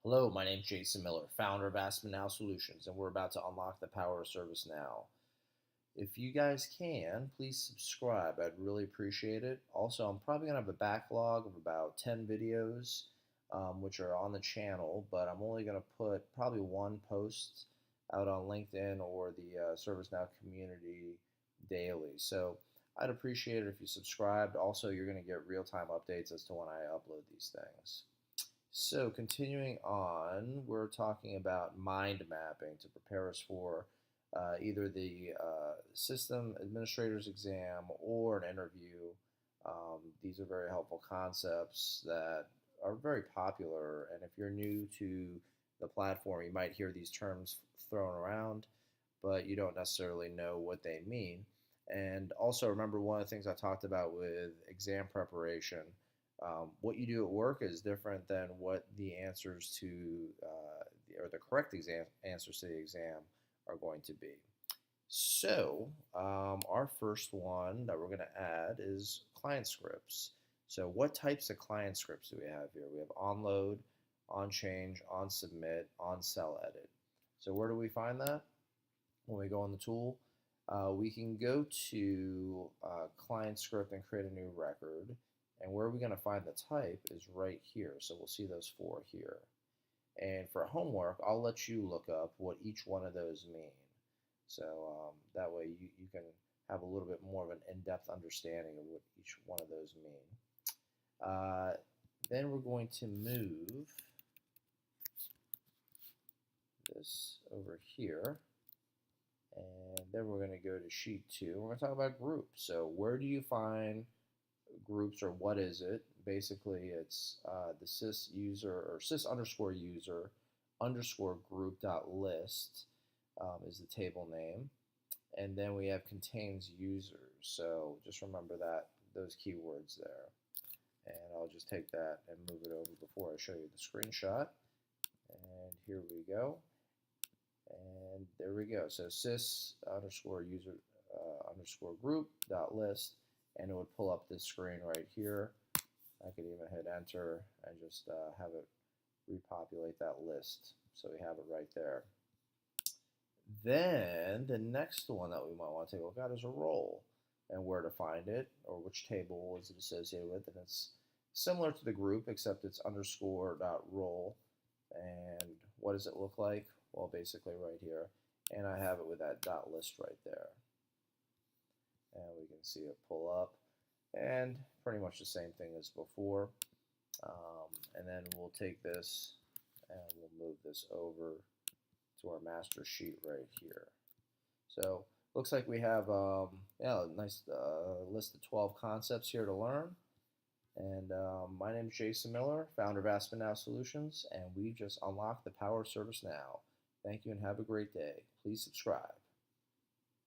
Hello, my name is Jason Miller, founder of ServiceNow Solutions, and we're about to unlock the power of ServiceNow. If you guys can, please subscribe. I'd really appreciate it. Also, I'm probably going to have a backlog of about 10 videos, which are on the channel, but I'm only going to put probably one post out on LinkedIn or the ServiceNow community daily. So I'd appreciate it if you subscribed. Also, you're going to get real-time updates as to when I upload these things. So continuing on, we're talking about mind mapping to prepare us for either the system administrator's exam or an interview. These are very helpful concepts that are very popular, and if you're new to the platform, you might hear these terms thrown around, but you don't necessarily know what they mean. And also remember, one of the things I talked about with exam preparation, what you do at work is different than what the answers to or the correct exam answers to the exam are going to be. So our first one that we're going to add is client scripts. So what types of client scripts do we have here? We have on load, on change, on submit, on cell edit. So where do we find that? When we go on the tool, we can go to client script and create a new record. And where we're going to find the type is right here. So we'll see those four here. And for homework, I'll let you look up what each one of those mean. So that way you can have a little bit more of an in-depth understanding of what each one of those mean. Then we're going to move this over here. And then we're going to go to sheet 2. We're going to talk about groups. So where do you find groups, or what is it? Basically, it's the sys user or sys underscore user underscore group dot list is the table name, and then we have contains users. So just remember that those keywords there, and I'll just take that and move it over before I show you the screenshot. And here we go, and there we go. So sys underscore user underscore group dot list, and it would pull up this screen right here. I could even hit enter and just have it repopulate that list. So we have it right there. Then the next one that we might want to take a look at is a role, and where to find it, or which table is it associated with. And it's similar to the group, except it's underscore dot role. And what does it look like? Well, basically right here. And I have it with that dot list right there. And we can see it pull up, and pretty much the same thing as before. And then we'll take this and we'll move this over to our master sheet right here. So looks like we have a nice list of 12 concepts here to learn. And my name is Jason Miller, founder of ServiceNow Solutions, and we just unlocked the power of ServiceNow. Thank you and have a great day. Please subscribe.